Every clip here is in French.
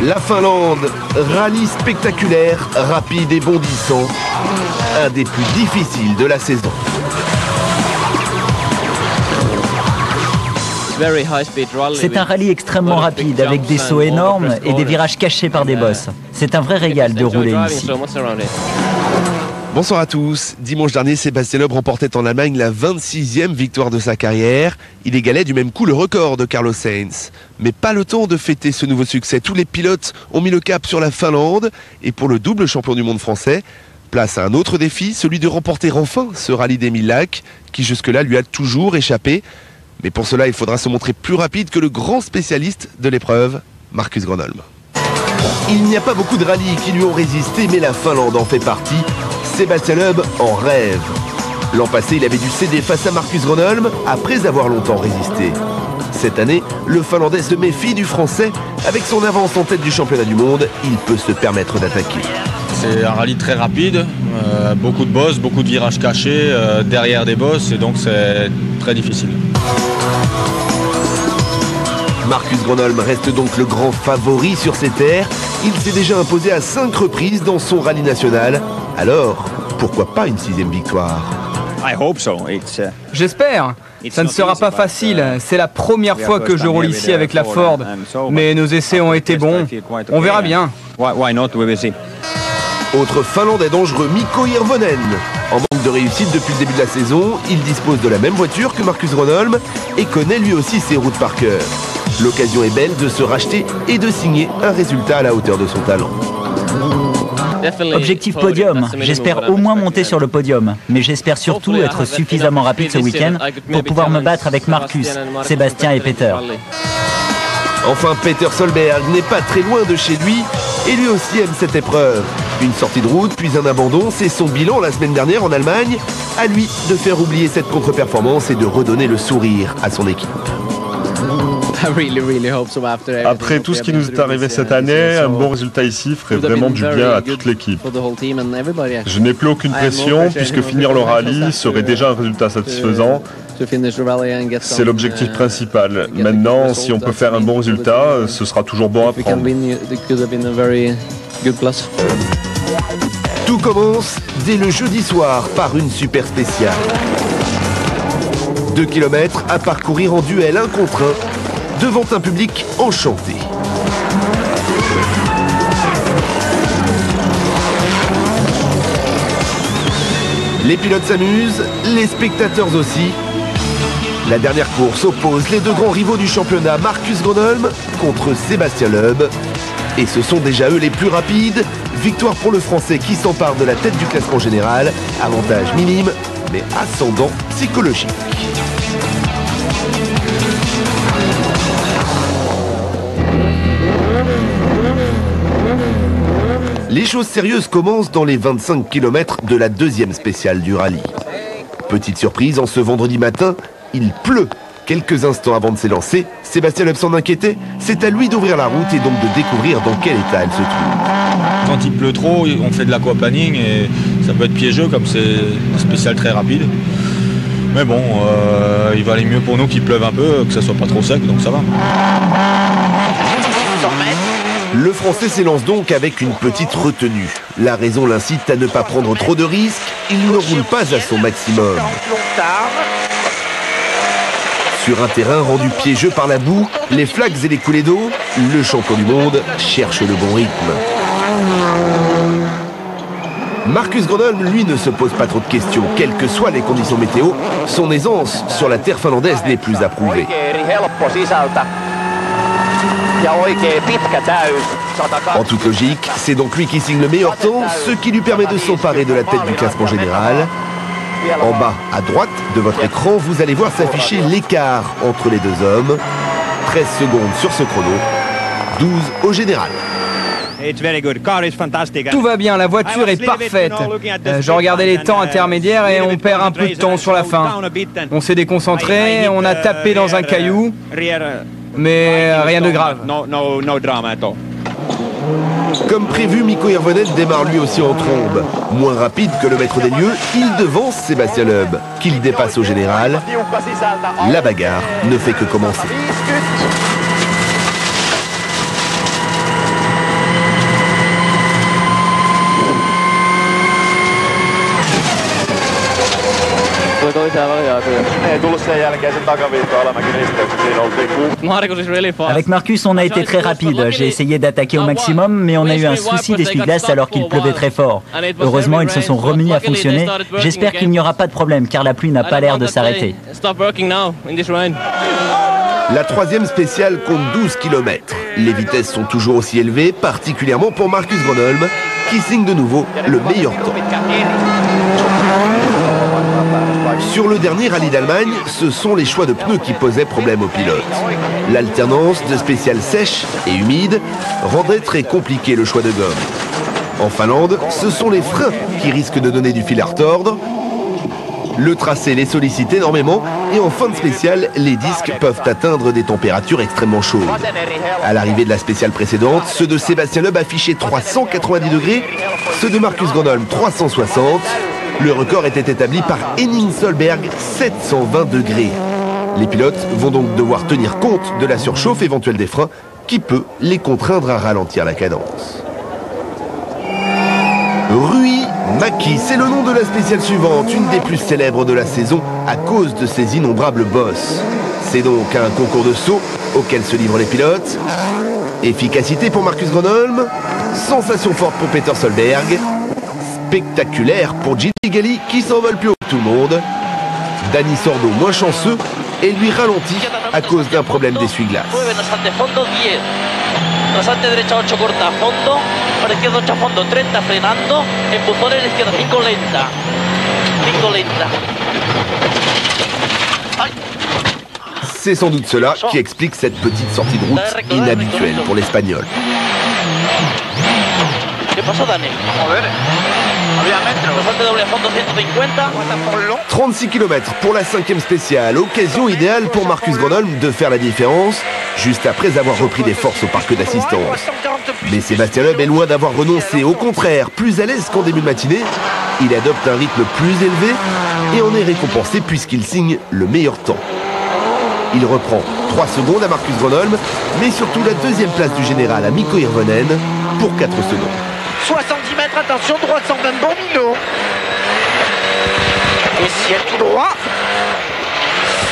La Finlande, rallye spectaculaire, rapide et bondissant, un des plus difficiles de la saison. C'est un rallye extrêmement rapide avec des sauts énormes et des virages cachés par des bosses. C'est un vrai régal de rouler ici. Bonsoir à tous. Dimanche dernier, Sébastien Loeb remportait en Allemagne la 26e victoire de sa carrière. Il égalait du même coup le record de Carlos Sainz. Mais pas le temps de fêter ce nouveau succès. Tous les pilotes ont mis le cap sur la Finlande. Et pour le double champion du monde français, place à un autre défi, celui de remporter enfin ce rallye des 1000 lacs, qui jusque-là lui a toujours échappé. Mais pour cela, il faudra se montrer plus rapide que le grand spécialiste de l'épreuve, Marcus Grönholm. Il n'y a pas beaucoup de rallyes qui lui ont résisté, mais la Finlande en fait partie. Sébastien Loeb en rêve. L'an passé, il avait dû céder face à Marcus Grönholm après avoir longtemps résisté. Cette année, le Finlandais se méfie du Français. Avec son avance en tête du championnat du monde, il peut se permettre d'attaquer. C'est un rallye très rapide, beaucoup de bosses, beaucoup de virages cachés derrière des bosses, et donc c'est très difficile. Marcus Grönholm reste donc le grand favori sur ses terres. Il s'est déjà imposé à 5 reprises dans son rallye national. Alors, pourquoi pas une 6e victoire? J'espère. Ça ne sera pas facile. C'est la première fois que je roule ici avec la Ford. Mais nos essais ont été bons. On verra bien. Autre Finlandais dangereux, Mikko Hirvonen. En manque de réussite depuis le début de la saison, il dispose de la même voiture que Marcus Grönholm et connaît lui aussi ses routes par cœur. L'occasion est belle de se racheter et de signer un résultat à la hauteur de son talent. Objectif podium. J'espère au moins monter sur le podium. Mais j'espère surtout être suffisamment rapide ce week-end pour pouvoir me battre avec Marcus, Sébastien et Peter. Enfin, Peter Solberg n'est pas très loin de chez lui et lui aussi aime cette épreuve. Une sortie de route, puis un abandon, c'est son bilan la semaine dernière en Allemagne. À lui de faire oublier cette contre-performance et de redonner le sourire à son équipe. Après tout ce qui nous est arrivé cette année, un bon résultat ici ferait vraiment du bien à toute l'équipe. Je n'ai plus aucune pression puisque finir le rallye serait déjà un résultat satisfaisant. C'est l'objectif principal. Maintenant, si on peut faire un bon résultat, ce sera toujours bon à prendre. Tout commence dès le jeudi soir par une super spéciale. 2 km à parcourir en duel 1 contre 1 devant un public enchanté. Les pilotes s'amusent, les spectateurs aussi. La dernière course oppose les 2 grands rivaux du championnat, Marcus Grönholm contre Sébastien Loeb. Et ce sont déjà eux les plus rapides. Victoire pour le Français qui s'empare de la tête du classement général. Avantage minime, mais ascendant psychologique. Les choses sérieuses commencent dans les 25 km de la 2e spéciale du rallye. Petite surprise, en ce vendredi matin, il pleut. Quelques instants avant de s'élancer, Sébastien Loeb s'en inquiétait. C'est à lui d'ouvrir la route et donc de découvrir dans quel état elle se trouve. Quand il pleut trop, on fait de l'aquaplaning et ça peut être piégeux comme c'est une spéciale très rapide. Mais bon, il valait mieux pour nous qu'il pleuve un peu, que ça soit pas trop sec, donc ça va. Le Français s'élance donc avec une petite retenue. La raison l'incite à ne pas prendre trop de risques. Il ne roule pas à son maximum. Sur un terrain rendu piégeux par la boue, les flaques et les coulées d'eau, le champion du monde cherche le bon rythme. Marcus Grönholm, lui, ne se pose pas trop de questions. Quelles que soient les conditions météo, son aisance sur la terre finlandaise n'est plus à prouver. En toute logique, c'est donc lui qui signe le meilleur temps, ce qui lui permet de s'emparer de la tête du classement général. En bas, à droite de votre écran, vous allez voir s'afficher l'écart entre les 2 hommes. 13 secondes sur ce chrono, 12 au général. Tout va bien, la voiture est parfaite. Je regardais les temps intermédiaires et on perd un peu de temps sur la fin. On s'est déconcentré, on a tapé dans un caillou, mais rien de grave. Comme prévu, Mikko Hirvonen démarre lui aussi en trombe. Moins rapide que le maître des lieux, il devance Sébastien Loeb, qu'il dépasse au général. La bagarre ne fait que commencer. Avec Marcus, on a été très rapide. J'ai essayé d'attaquer au maximum, mais on a eu un souci d'essuie-glace alors qu'il pleuvait très fort. Heureusement, ils se sont remis à fonctionner. J'espère qu'il n'y aura pas de problème, car la pluie n'a pas l'air de s'arrêter. La troisième spéciale compte 12 km. Les vitesses sont toujours aussi élevées, particulièrement pour Marcus Gronholm, qui signe de nouveau le meilleur temps. Sur le dernier rallye d'Allemagne, ce sont les choix de pneus qui posaient problème aux pilotes. L'alternance de spéciales sèches et humides rendait très compliqué le choix de gomme. En Finlande, ce sont les freins qui risquent de donner du fil à retordre. Le tracé les sollicite énormément et en fin de spéciale, les disques peuvent atteindre des températures extrêmement chaudes. À l'arrivée de la spéciale précédente, ceux de Sébastien Loeb affichaient 390 degrés, ceux de Marcus Gronholm 360. Le record était établi par Henning Solberg, 720 degrés. Les pilotes vont donc devoir tenir compte de la surchauffe éventuelle des freins qui peut les contraindre à ralentir la cadence. Ruy-Maki, c'est le nom de la spéciale suivante, une des plus célèbres de la saison à cause de ses innombrables bosses. C'est donc un concours de saut auquel se livrent les pilotes. Efficacité pour Marcus Gronholm, sensation forte pour Peter Solberg, spectaculaire pour Gilles Gali qui s'envole plus haut que tout le monde. Dani Sordo moins chanceux et lui ralentit à cause d'un problème d'essuie-glace. Rasante derecha 8 corta a fondo, para izquierda 8 a fondo, 30 frenando, empujón en la izquierda, 5 lenta. 5 lenta. C'est sans doute cela qui explique cette petite sortie de route inhabituelle pour l'Espagnol. ¿Qué pasó, Dani? A ver. 36 km pour la 5e spéciale, occasion idéale pour Marcus Gronholm de faire la différence, juste après avoir repris des forces au parc d'assistance. Mais Sébastien Loeb est loin d'avoir renoncé, au contraire, plus à l'aise qu'en début de matinée, il adopte un rythme plus élevé et en est récompensé puisqu'il signe le meilleur temps. Il reprend 3 secondes à Marcus Gronholm, mais surtout la 2e place du général à Mikko Hirvonen pour 4 secondes. 70 mètres, attention, droit 120 Bonino. Et ciel tout droit.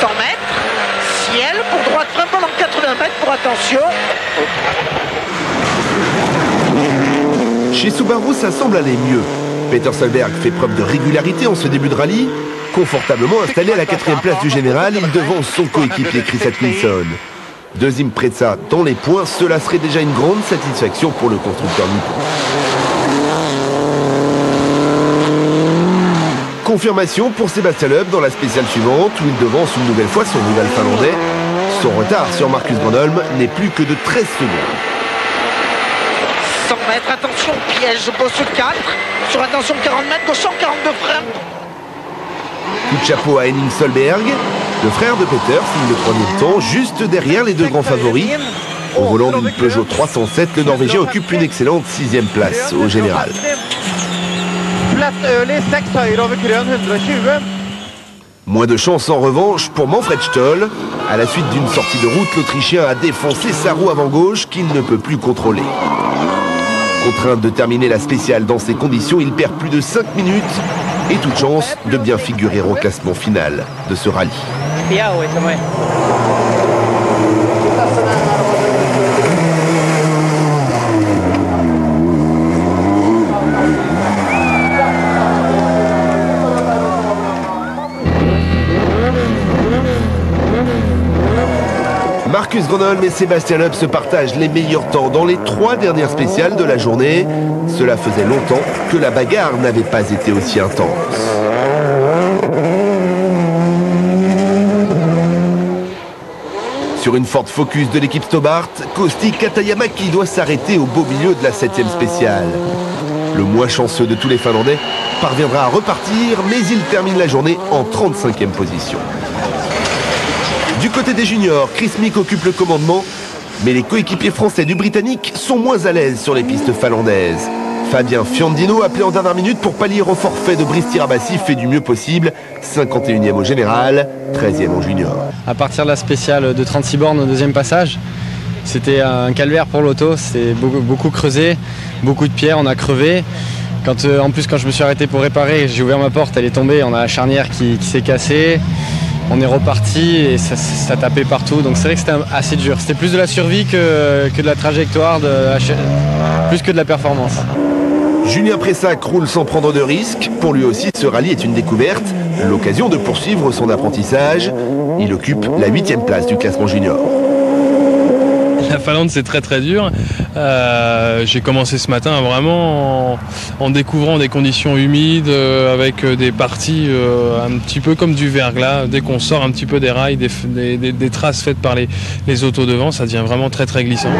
100 mètres. Ciel pour droite, frein pendant 80 mètres pour attention. Chez Subaru, ça semble aller mieux. Peter Solberg fait preuve de régularité en ce début de rallye. Confortablement installé à la 4e place du général, il devance son coéquipier Chris Atkinson. Deuxième près de ça dans les points, cela serait déjà une grande satisfaction pour le constructeur nippon. Confirmation pour Sébastien Loeb dans la spéciale suivante où il devance une nouvelle fois son rival finlandais. Son retard sur Marcus Gronholm n'est plus que de 13 secondes. 100 mètres, attention, piège, bosse 4. Sur attention 40 mètres, gauche 142 freins. Coup de chapeau à Henning Solberg. Le frère de Peter signe le 3e temps, juste derrière les 2 grands favoris. Au volant d'une Peugeot 307, le Norvégien occupe une excellente 6e place au général. Moins de chance en revanche pour Manfred Stoll. À la suite d'une sortie de route, l'Autrichien a défoncé sa roue avant gauche qu'il ne peut plus contrôler. Contraint de terminer la spéciale dans ces conditions, il perd plus de 5 minutes et toute chance de bien figurer au classement final de ce rallye. Marcus Gronholm et Sébastien Loeb se partagent les meilleurs temps dans les 3 dernières spéciales de la journée. Cela faisait longtemps que la bagarre n'avait pas été aussi intense. Sur une Ford Focus de l'équipe Stobart, Kosti Katayamaki doit s'arrêter au beau milieu de la 7e spéciale. Le moins chanceux de tous les Finlandais parviendra à repartir, mais il termine la journée en 35e position. Du côté des juniors, Chris Meek occupe le commandement, mais les coéquipiers français du Britannique sont moins à l'aise sur les pistes finlandaises. Fabien Fiandino, appelé en dernière minute pour pallier au forfait de Brice Tirabassi, fait du mieux possible. 51e au général, 13e au junior. À partir de la spéciale de 36 bornes au 2e passage, c'était un calvaire pour l'auto, c'était beaucoup creusé, beaucoup de pierres, on a crevé. En plus, quand je me suis arrêté pour réparer, j'ai ouvert ma porte, elle est tombée, on a la charnière qui s'est cassée. On est reparti et ça tapait partout, donc c'est vrai que c'était assez dur. C'était plus de la survie que de la trajectoire, plus que de la performance. Julien Pressac roule sans prendre de risques. Pour lui aussi, ce rallye est une découverte, l'occasion de poursuivre son apprentissage. Il occupe la 8e place du classement junior. La Finlande, c'est très très dur. J'ai commencé ce matin vraiment en découvrant des conditions humides, avec des parties un petit peu comme du verglas. Dès qu'on sort un petit peu des rails, des traces faites par les autos devant, ça devient vraiment très très glissant.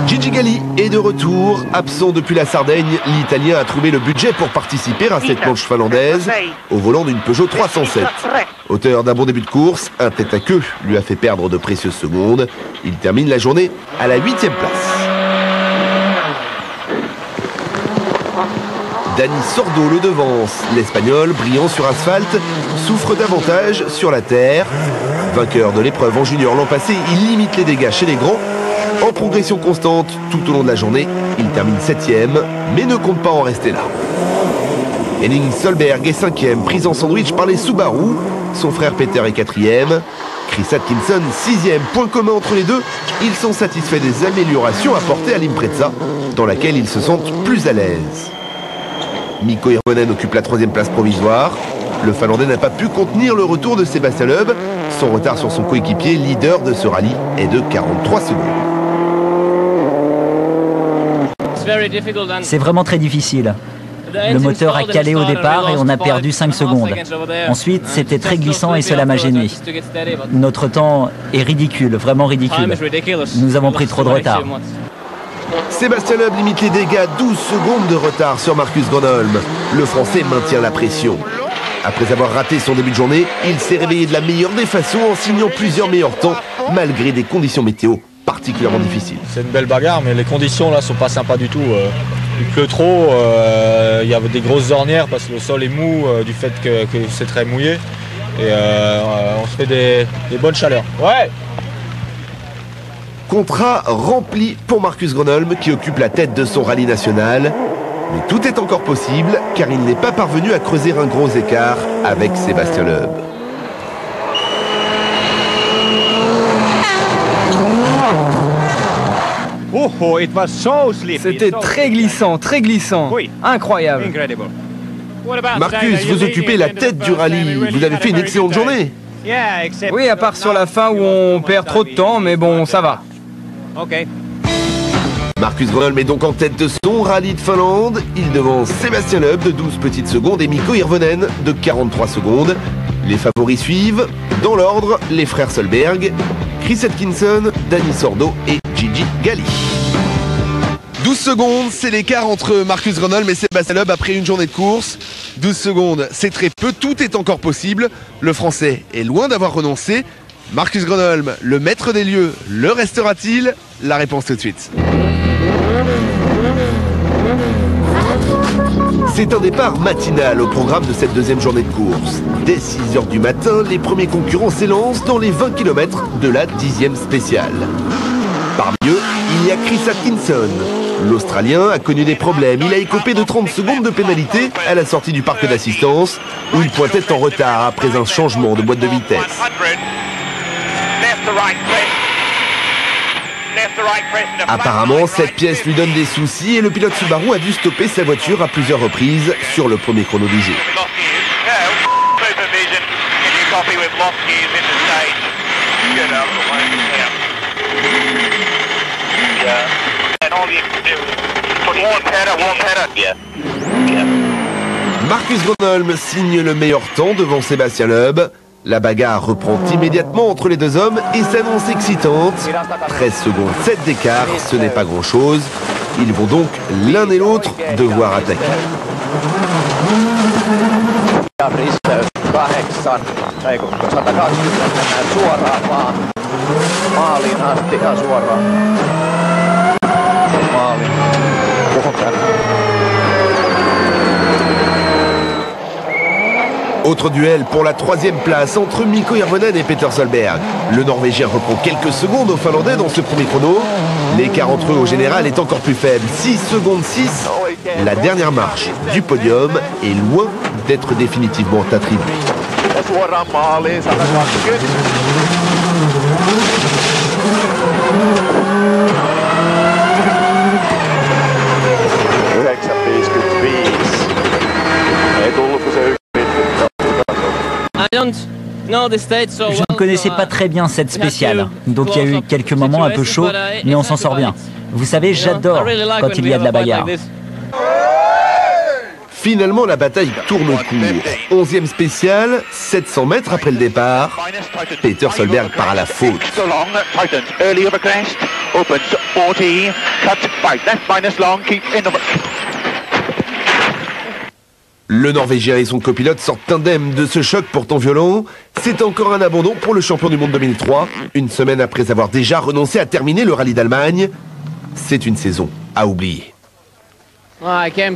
Gigi Galli est de retour. Absent depuis la Sardaigne, l'Italien a trouvé le budget pour participer à cette manche finlandaise au volant d'une Peugeot 307. Auteur d'un bon début de course, un tête-à-queue lui a fait perdre de précieuses secondes. Il termine la journée à la 8e place. Dani Sordo le devance. L'Espagnol, brillant sur asphalte, souffre davantage sur la terre. Vainqueur de l'épreuve en junior l'an passé, il limite les dégâts chez les grands. En progression constante tout au long de la journée, il termine 7e, mais ne compte pas en rester là. Henning Solberg est 5e, pris en sandwich par les Subaru. Son frère Peter est 4e. Chris Atkinson 6e. Point commun entre les deux, ils sont satisfaits des améliorations apportées à l'Impreza, dans laquelle ils se sentent plus à l'aise. Mikko Hirvonen occupe la 3e place provisoire. Le Finlandais n'a pas pu contenir le retour de Sébastien Loeb. Son retard sur son coéquipier, leader de ce rallye, est de 43 secondes. C'est vraiment très difficile. Le moteur a calé au départ et on a perdu 5 secondes. Ensuite, c'était très glissant et cela m'a gêné. Notre temps est ridicule, vraiment ridicule. Nous avons pris trop de retard. Sébastien Loeb limite les dégâts, 12 secondes de retard sur Marcus Gronholm. Le Français maintient la pression. Après avoir raté son début de journée, il s'est réveillé de la meilleure des façons en signant plusieurs meilleurs temps, malgré des conditions météo particulièrement difficiles. C'est une belle bagarre, mais les conditions là sont pas sympas du tout. Il pleut trop, il y a des grosses ornières parce que le sol est mou du fait que c'est très mouillé. Et on se fait des bonnes chaleurs. Ouais. Contrat rempli pour Marcus Gronholm qui occupe la tête de son rallye national. Mais tout est encore possible car il n'est pas parvenu à creuser un gros écart avec Sébastien Loeb. C'était très glissant, très glissant. Incroyable. Marcus, vous occupez la tête du rallye. Vous avez fait une excellente journée. Oui, à part sur la fin où on perd trop de temps, mais bon, ça va. Marcus Gronholm est donc en tête de son rallye de Finlande. Il devance Sébastien Loeb de 12 petites secondes et Mikko Hirvonen de 43 secondes. Les favoris suivent, dans l'ordre, les frères Solberg, Chris Atkinson, Dani Sordo et Gigi Galli. 12 secondes, c'est l'écart entre Marcus Gronholm et Sébastien Loeb après une journée de course. 12 secondes, c'est très peu, tout est encore possible. Le Français est loin d'avoir renoncé. Marcus Gronholm, le maître des lieux, le restera-t-il? La réponse tout de suite. C'est un départ matinal au programme de cette deuxième journée de course. Dès 6h du matin, les premiers concurrents s'élancent dans les 20 km de la 10e spéciale. Parmi eux, il y a Chris Atkinson. L'Australien a connu des problèmes. Il a écopé de 30 secondes de pénalité à la sortie du parc d'assistance où il pointait en retard après un changement de boîte de vitesse. Apparemment, cette pièce lui donne des soucis et le pilote Subaru a dû stopper sa voiture à plusieurs reprises sur le premier chrono du jeu. Marcus Gronholm signe le meilleur temps devant Sébastien Loeb. La bagarre reprend immédiatement entre les deux hommes et s'annonce excitante. 13 secondes, 7 d'écart, ce n'est pas grand-chose. Ils vont donc l'un et l'autre devoir attaquer. Autre duel pour la 3e place entre Mikko Hirvonen et Peter Solberg. Le Norvégien reprend quelques secondes aux Finlandais dans ce premier chrono. L'écart entre eux au général est encore plus faible, 6 secondes 6. la dernière marche du podium est loin d'être définitivement attribuée. Je ne connaissais pas très bien cette spéciale, donc il y a eu quelques moments un peu chauds, mais on s'en sort bien. Vous savez, j'adore quand il y a de la bagarre. Finalement, la bataille tourne court. 11e spéciale, 700 mètres après le départ. Peter Solberg part à la faute. Le Norvégien et son copilote sortent indemnes de ce choc pourtant violent. C'est encore un abandon pour le champion du monde 2003, une semaine après avoir déjà renoncé à terminer le rallye d'Allemagne. C'est une saison à oublier. J'ai manqué un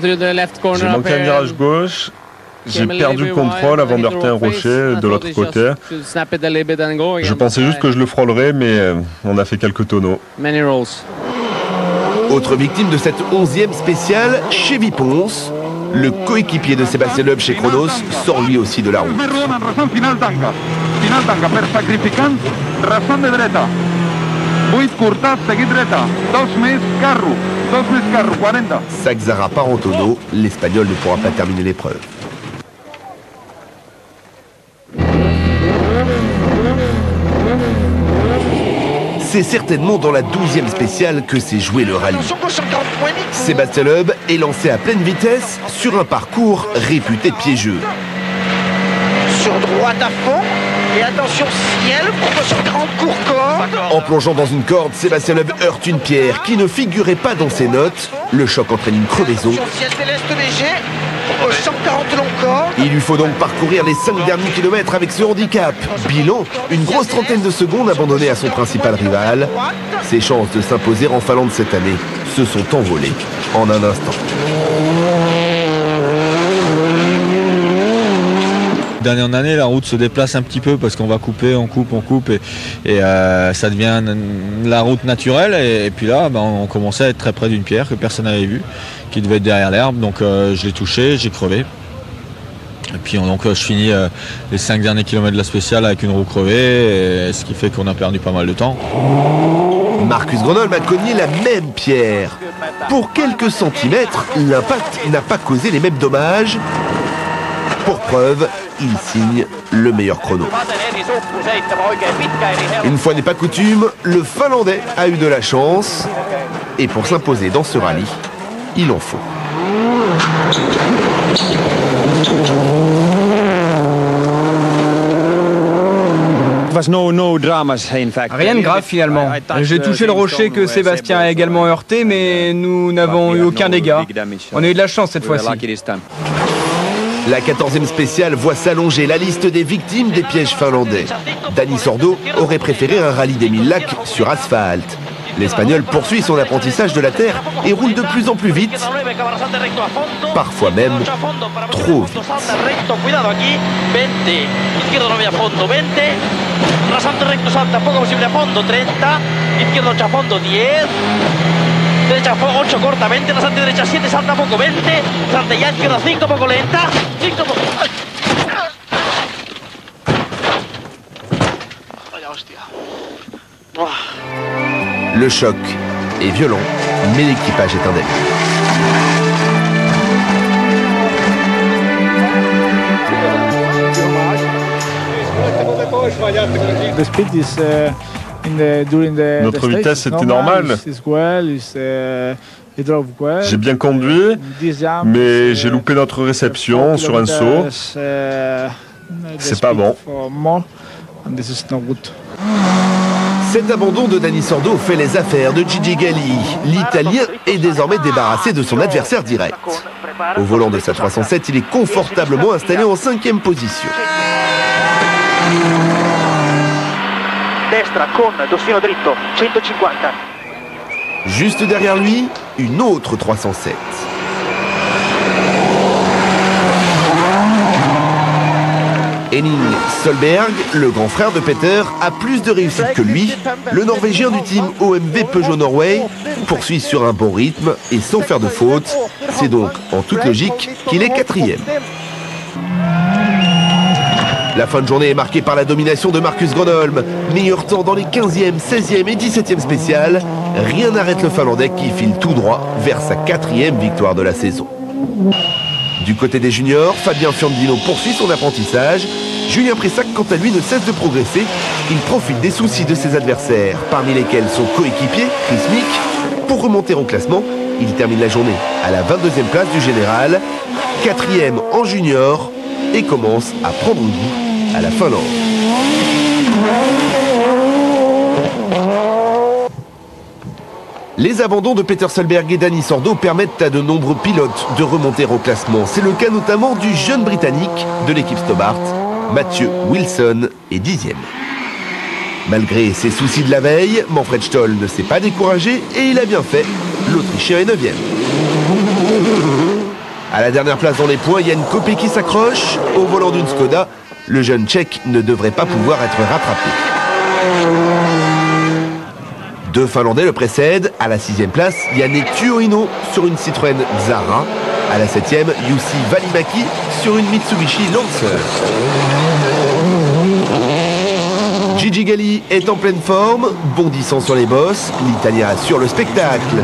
virage gauche, j'ai perdu le contrôle avant de heurter un rocher de l'autre côté. Je pensais juste que je le frôlerais, mais on a fait quelques tonneaux. Autre victime de cette 11e spéciale, Chevy Ponce. Le coéquipier de Sébastien Loeb chez Kronos sort lui aussi de la route. Saxara part en tonneau, l'Espagnol ne pourra pas terminer l'épreuve. C'est certainement dans la 12e spéciale que s'est joué le rallye. Sébastien Loeb est lancé à pleine vitesse sur un parcours réputé piégeux. Sur droite à fond, et attention ciel pour ce grand court-corde. En plongeant dans une corde, Sébastien Loeb heurte une pierre qui ne figurait pas dans ses notes. Le choc entraîne une crevaison. Ciel céleste léger, 140 long corps. Il lui faut donc parcourir les 5 derniers kilomètres avec ce handicap. Bilan, une grosse trentaine de secondes abandonnées à son principal rival. Ses chances de s'imposer en Finlande cette année se sont envolées en un instant. D'année en année, la route se déplace un petit peu parce qu'on va couper, on coupe et ça devient la route naturelle. Et puis là, on commençait à être très près d'une pierre que personne n'avait vue, qui devait être derrière l'herbe. Donc je l'ai touché, j'ai crevé. Et puis donc je finis les 5 derniers kilomètres de la spéciale avec une roue crevée, ce qui fait qu'on a perdu pas mal de temps. Marcus Gronholm a cogné la même pierre. Pour quelques centimètres, l'impact n'a pas causé les mêmes dommages. Pour preuve, il signe le meilleur chrono. Une fois n'est pas coutume, le Finlandais a eu de la chance. Et pour s'imposer dans ce rallye, il en faut. Rien de grave finalement. J'ai touché le rocher que Sébastien a également heurté, mais nous n'avons eu aucun dégât. On a eu de la chance cette fois-ci. La 14e spéciale voit s'allonger la liste des victimes des pièges finlandais. Dani Sordo aurait préféré un rallye des 1000 lacs sur asphalte. L'Espagnol poursuit son apprentissage de la terre et roule de plus en plus vite, parfois même trop vite. Derecha 8 corta, 20, rasante derecha 7, salta poco, 20, rasante ya izquierda 5, poco lenta, 5 poco... Vaya hostia. Le choc est violent, mais l'équipage est indemne. Notre vitesse était normale. J'ai bien conduit, mais j'ai loupé notre réception sur un saut. C'est pas bon. Cet abandon de Dani Sordo fait les affaires de Gigi Galli. L'Italien est désormais débarrassé de son adversaire direct. Au volant de sa 307, il est confortablement installé en 5e position. Destra con dossino dritto, 150. Juste derrière lui, une autre 307. Henning Solberg, le grand frère de Peter, a plus de réussite que lui. Le Norvégien du team OMV Peugeot Norway poursuit sur un bon rythme et sans faire de faute. C'est donc en toute logique qu'il est 4e. La fin de journée est marquée par la domination de Marcus Gronholm. Meilleur temps dans les 15e, 16e et 17e spéciales. Rien n'arrête le Finlandais qui file tout droit vers sa 4e victoire de la saison. Du côté des juniors, Fabien Fiandino poursuit son apprentissage. Julien Pressac, quant à lui, ne cesse de progresser. Il profite des soucis de ses adversaires, parmi lesquels son coéquipier, Chris Mick. Pour remonter au classement, il termine la journée à la 22e place du général, 4e en junior et commence à prendre goût à la Finlande. Les abandons de Peter Solberg et Danny Sordo permettent à de nombreux pilotes de remonter au classement. C'est le cas notamment du jeune Britannique de l'équipe Stobart, Matthew Wilson est 10e. Malgré ses soucis de la veille, Manfred Stoll ne s'est pas découragé et il a bien fait. L'Autrichien est 9e. À la dernière place dans les points, Jan Kopecky s'accroche. Au volant d'une Skoda, le jeune Tchèque ne devrait pas pouvoir être rattrapé. Deux Finlandais le précèdent. À la 6e place, Janne Tuohino sur une Citroën Xara. À la 7e, Jussi Välimäki sur une Mitsubishi Lancer. Gigi Galli est en pleine forme, bondissant sur les bosses. L'Italien assure le spectacle.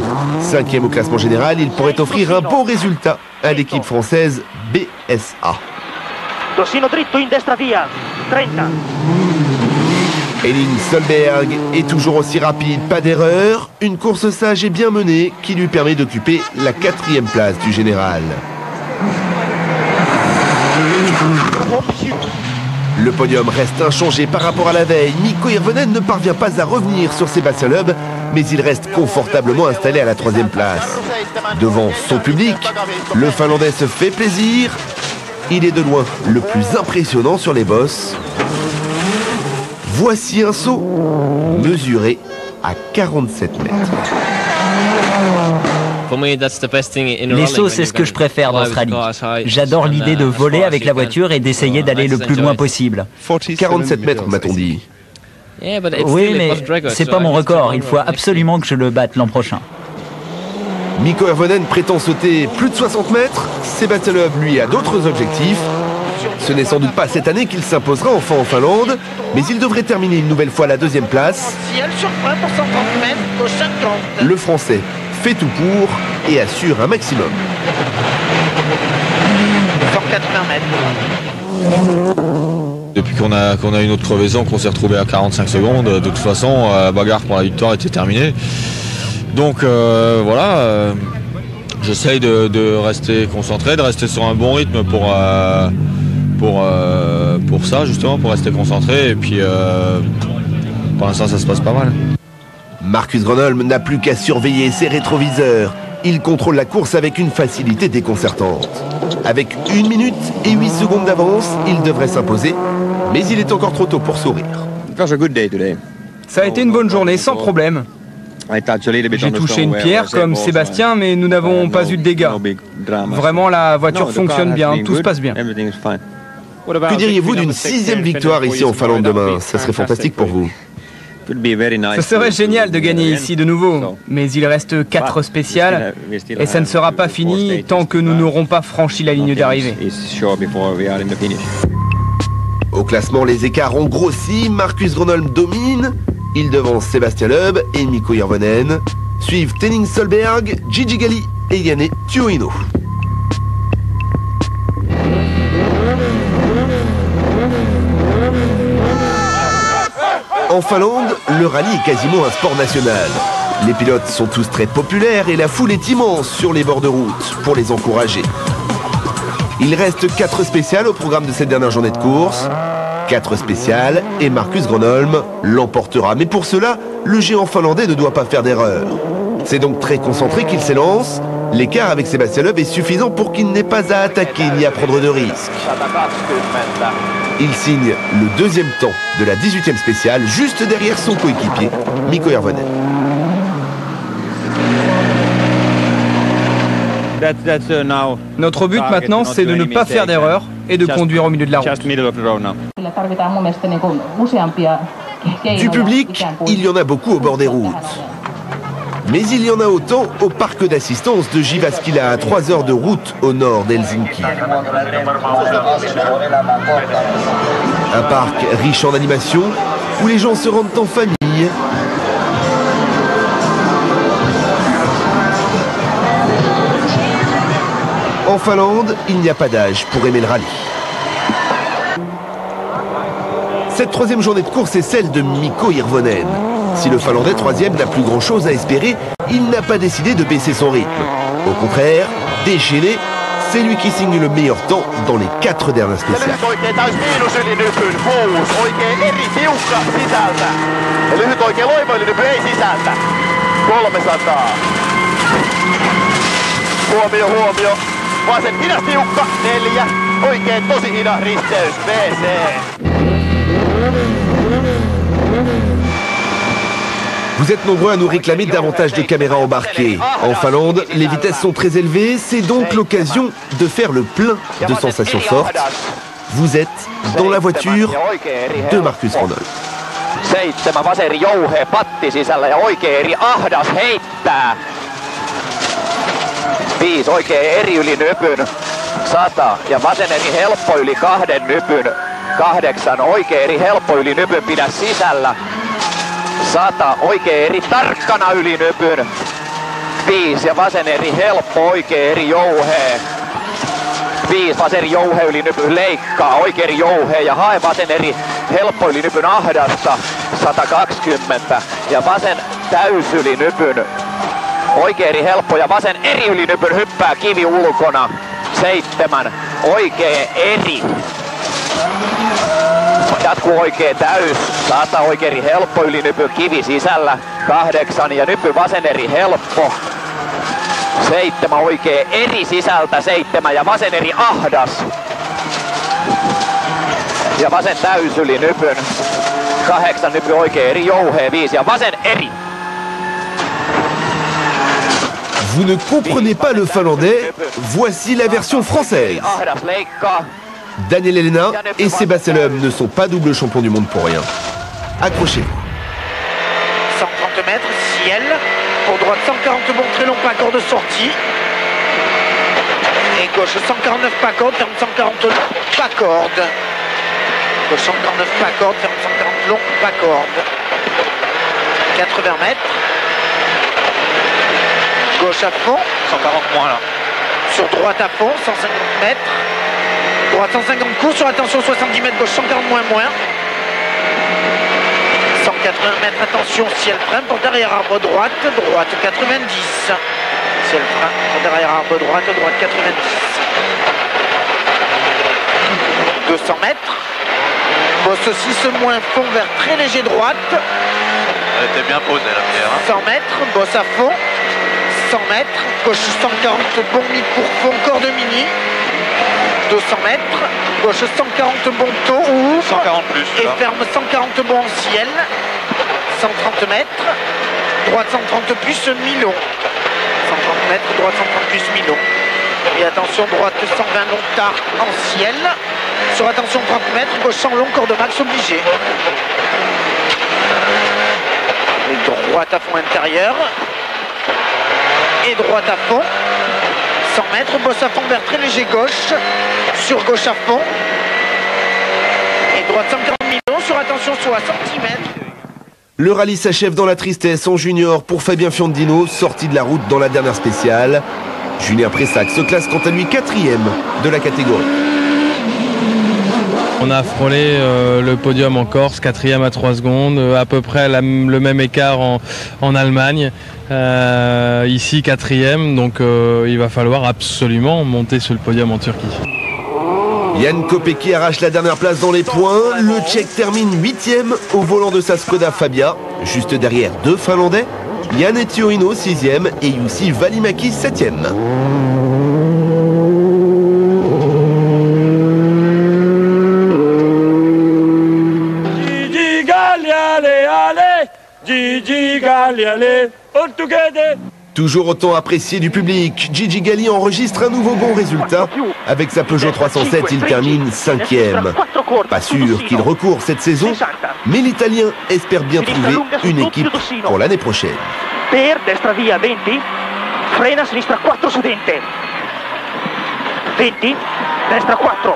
5e au classement général, il pourrait offrir un bon résultat à l'équipe française BSA. Docino dritto in destra via, 30. Henning Solberg est toujours aussi rapide, pas d'erreur. Une course sage et bien menée qui lui permet d'occuper la 4e place du général. Le podium reste inchangé par rapport à la veille. Mikko Hirvonen ne parvient pas à revenir sur Sébastien Loeb, mais il reste confortablement installé à la 3e place. Devant son public, le Finlandais se fait plaisir. Il est de loin le plus impressionnant sur les bosses. Voici un saut mesuré à 47 mètres. Les sauts, c'est ce que je préfère dans ce rallye. J'adore l'idée de voler avec la voiture et d'essayer d'aller le plus loin possible. 47 mètres, m'a-t-on dit. Oui, mais c'est pas mon record. Il faut absolument que je le batte l'an prochain. Mikko Hirvonen prétend sauter plus de 60 mètres. Sébastien Loeb, lui, a d'autres objectifs. Ce n'est sans doute pas cette année qu'il s'imposera enfin en Finlande, mais il devrait terminer une nouvelle fois à la 2e place. Le Français fait tout pour et assure un maximum. 180 mètres. Depuis qu'on a une autre crevaison, qu'on s'est retrouvé à 45 secondes, de toute façon, la bagarre pour la victoire était terminée. Donc voilà, j'essaye de rester concentré, de rester sur un bon rythme pour ça, justement, pour rester concentré. Et puis, pour l'instant, ça se passe pas mal. Marcus Gronholm n'a plus qu'à surveiller ses rétroviseurs. Il contrôle la course avec une facilité déconcertante. Avec 1 minute et 8 secondes d'avance, il devrait s'imposer. Mais il est encore trop tôt pour sourire. Ça a été une bonne journée, sans problème. J'ai touché une pierre comme Sébastien, mais nous n'avons pas eu de dégâts. Vraiment, la voiture fonctionne bien, tout se passe bien. Que diriez-vous d'une 6e victoire ici en Finlande demain? Ça serait fantastique pour vous. Ce serait génial de gagner ici de nouveau, mais il reste 4 spéciales et ça ne sera pas fini tant que nous n'aurons pas franchi la ligne d'arrivée. Au classement, les écarts ont grossi. Marcus Gronholm domine. Il devance Sébastien Loeb et Mikko Hirvonen. Suivent Henning Solberg, Gigi Galli et Janne Tuohino. En Finlande, le rallye est quasiment un sport national. Les pilotes sont tous très populaires et la foule est immense sur les bords de route pour les encourager. Il reste 4 spéciales au programme de cette dernière journée de course. 4 spéciales et Marcus Gronholm l'emportera. Mais pour cela, le géant finlandais ne doit pas faire d'erreur. C'est donc très concentré qu'il s'élance. L'écart avec Sébastien Loeb est suffisant pour qu'il n'ait pas à attaquer ni à prendre de risques. Il signe le 2e temps de la 18e spéciale, juste derrière son coéquipier, Mikko Hirvonen. Notre but maintenant, c'est de ne pas faire d'erreur et de conduire au milieu de la route. Du public, il y en a beaucoup au bord des routes. Mais il y en a autant au parc d'assistance de Jyväskylä, à 3 heures de route au nord d'Helsinki. Un parc riche en animations où les gens se rendent en famille. En Finlande, il n'y a pas d'âge pour aimer le rallye. Cette 3e journée de course est celle de Mikko Hirvonen. Si le Finlandais 3e n'a plus grand chose à espérer, il n'a pas décidé de baisser son rythme. Au contraire, déchaîné, c'est lui qui signe le meilleur temps dans les 4 dernières spéciales. Vous êtes nombreux à nous réclamer davantage de caméras embarquées. En Finlande, les vitesses sont très élevées, c'est donc l'occasion de faire le plein de sensations fortes. Vous êtes dans la voiture de Marcus Ronald. 7 vaseri jouhee patti sisällä ja oikein eri ahdas heittää. 5 oikein eri yli nypyn 100 ja vasen eri helppo yli 2 nypyn 8 oikein eri helppo yli nypyn pidä sisällä. 100 oikein eri tarkkana yli nypyn 5 ja vasen eri helppo oikein eri jouhee. 5 vasen eri jouhee yli nypyn leikkaa oikein eri jouhee ja hae vasen eri helppo yli nypyn ahdasta 120 ja vasen täys yli nypyn oikein eri helppo ja vasen eri yli nypyn hyppää kivi ulkona 7 oikein eri. Jatkuu oikein täys, 100 oikein eri helppo yli nypy kivi sisällä 8 ja nypy vasen eri helppo 7 oikein eri sisältä 7 ja vasen eri ahdas ja vasen täys yli nypyn 8 nypy oikein eri jouhee 5 ja vasen eri. Vous ne comprenez pas le finlandais, voici la version française. Daniel Helena et Sébastien Loeb ne sont pas double champions du monde pour rien. Accrochez-vous. 130 mètres, ciel. Pour droite, 140 bons, très long, pas corde de sortie. Et gauche, 149 pas corde, ferme 140 long, pas corde. Gauche, 149 pas corde, ferme 140 long, pas corde. 80 mètres. Gauche à fond. 140 moins là. Sur droite à fond, 150 mètres. Droite 150 courts, sur attention 70 mètres, gauche 140 moins. 180 mètres, attention, ciel frein, pour derrière arbre droite 90. Ciel frein, pour derrière arbre droite 90. 200 mètres. Bosse 6 moins fond vers très léger droite. Elle était bien posée la pierre. 100 mètres, bosse à fond. 100 mètres, gauche 140 bon mi-court fond, corde mini. 200 mètres, gauche 140 bon taux, ouvre 140 plus, et ferme 140 bon en ciel. 130 mètres, droite 130 plus mi-long. 130 mètres, droite 130 plus mi-long. Et attention, droite 120 long tard en ciel. Sur attention 30 mètres, gauche 100 long, corde max obligé. Et droite à fond intérieur. Et droite à fond. 100 mètres, bosse à fond vers très léger gauche. Sur gauche à fond. Et droite 140 millions sur attention 60 cm. Le rallye s'achève dans la tristesse en junior pour Fabien Fiandino, sorti de la route dans la dernière spéciale. Julien Pressac se classe quant à lui 4e de la catégorie. On a frôlé le podium en Corse, 4e à 3 secondes, à peu près le même écart en Allemagne. Ici 4e, donc il va falloir absolument monter sur le podium en Turquie. Jan Kopecky arrache la dernière place dans les points. Le Tchèque termine 8e au volant de sa Skoda Fabia. Juste derrière 2 Finlandais, Jan Etioino 6e et Jussi Välimäki 7e. Gigi Galli, allez, all together. Toujours autant apprécié du public, Gigi Galli enregistre un nouveau bon résultat. Avec sa Peugeot 307, il termine 5e. Pas sûr qu'il recourt cette saison, mais l'Italien espère bien trouver une équipe pour l'année prochaine. Per destra via 20, frena sinistra 4 su Dente. 20, destra 4.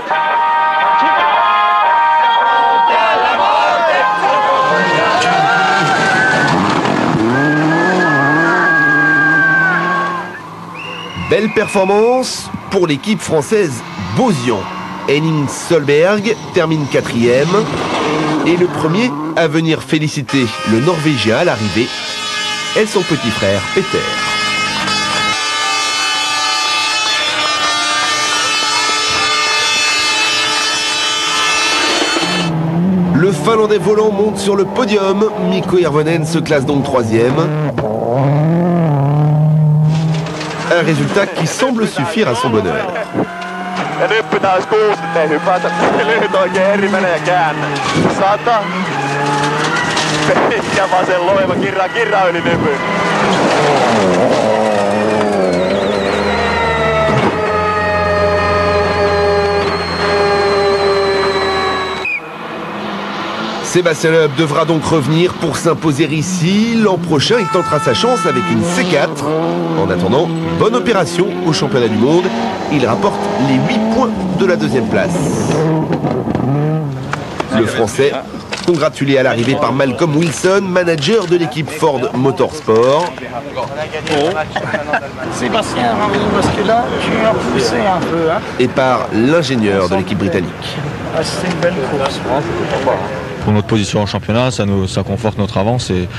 Belle performance pour l'équipe française Beauzian. Henning Solberg termine 4e et le premier à venir féliciter le Norvégien à l'arrivée est son petit frère Peter. Le Finlandais volant monte sur le podium. Mikko Hirvonen se classe donc 3e. Un résultat qui semble suffire à son bonheur. Ja nyppy taas 60 hypätä. Lyhyt oikein eri menee käänne. 100. Ja vasen loiva kirra yli nypyn. Sébastien Loeb devra donc revenir pour s'imposer ici. L'an prochain, il tentera sa chance avec une C4. En attendant, bonne opération au championnat du monde. Il rapporte les 8 points de la 2e place. Le Français, congratulé à l'arrivée par Malcolm Wilson, manager de l'équipe Ford Motorsport. Sébastien, parce que là, tu as poussé un peu. Et par l'ingénieur de l'équipe britannique. C'est une belle course. Pour notre position en championnat, ça conforte notre avance et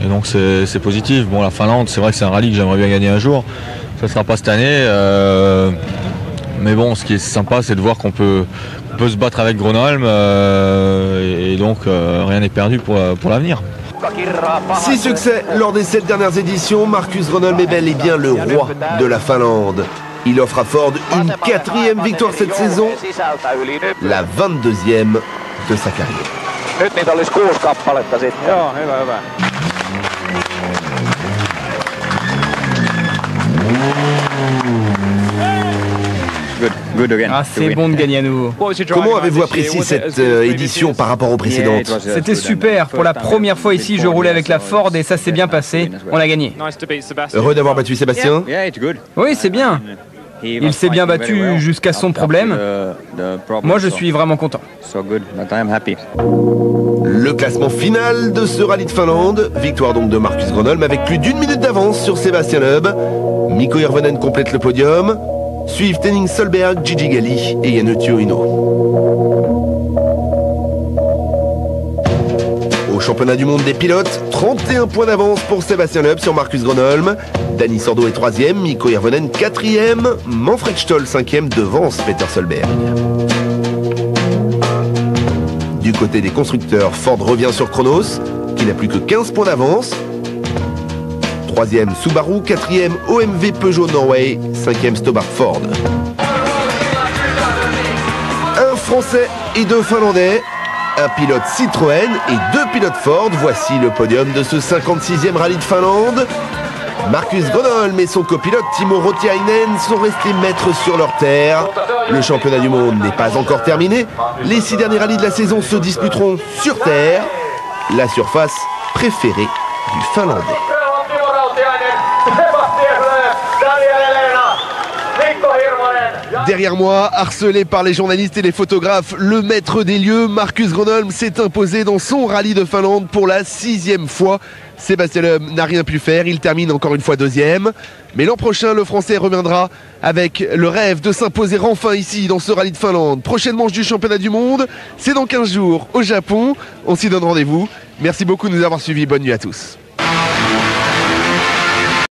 donc c'est positif. Bon, la Finlande, c'est vrai que c'est un rallye que j'aimerais bien gagner un jour. Ça ne sera pas cette année. Mais bon, ce qui est sympa, c'est de voir qu'on peut se battre avec Gronholm et donc rien n'est perdu pour l'avenir. 6 succès lors des 7 dernières éditions. Marcus Gronholm est bel et bien le roi de la Finlande. Il offre à Ford une 4e victoire cette saison, la 22e de sa carrière. Nyt niitä olisi 6 kappaletta sitten. Joo, hyvä. Ah, c'est bon de gagner à nouveau. Comment avez-vous apprécié cette édition par rapport aux précédentes? C'était super. Pour la première fois ici, je roulais avec la Ford et ça s'est bien passé. On a gagné. Heureux d'avoir battu Sébastien? Oui, c'est bien. Il s'est bien battu jusqu'à son problème. Moi, je suis vraiment content. Le classement final de ce rallye de Finlande. Victoire donc de Marcus Gronholm avec plus d'1 minute d'avance sur Sébastien Loeb. Mikko Hirvonen complète le podium. Suivent Henning Solberg, Gigi Galli et Janne Uno. Au championnat du monde des pilotes, 31 points d'avance pour Sébastien Loeb sur Marcus Gronholm. Dani Sordo est 3e, Mikko Hirvonen 4e, Manfred Stoll 5e devance Peter Solberg. Du côté des constructeurs, Ford revient sur Kronos, qui n'a plus que 15 points d'avance. 3e Subaru, 4e OMV Peugeot Norway, 5e Stobart Ford. Un Français et 2 Finlandais, un pilote Citroën et 2 pilotes Ford. Voici le podium de ce 56e rallye de Finlande. Marcus Gronholm et son copilote Timo Rotiainen sont restés maîtres sur leur terre. Le championnat du monde n'est pas encore terminé. Les 6 derniers rallyes de la saison se disputeront sur terre, la surface préférée du Finlandais. Derrière moi, harcelé par les journalistes et les photographes, le maître des lieux, Marcus Gronholm, s'est imposé dans son rallye de Finlande pour la 6e fois. Sébastien Loeb n'a rien pu faire, il termine encore une fois 2e. Mais l'an prochain, le Français reviendra avec le rêve de s'imposer enfin ici, dans ce rallye de Finlande. Prochaine manche du championnat du monde, c'est dans 15 jours au Japon. On s'y donne rendez-vous. Merci beaucoup de nous avoir suivis, bonne nuit à tous.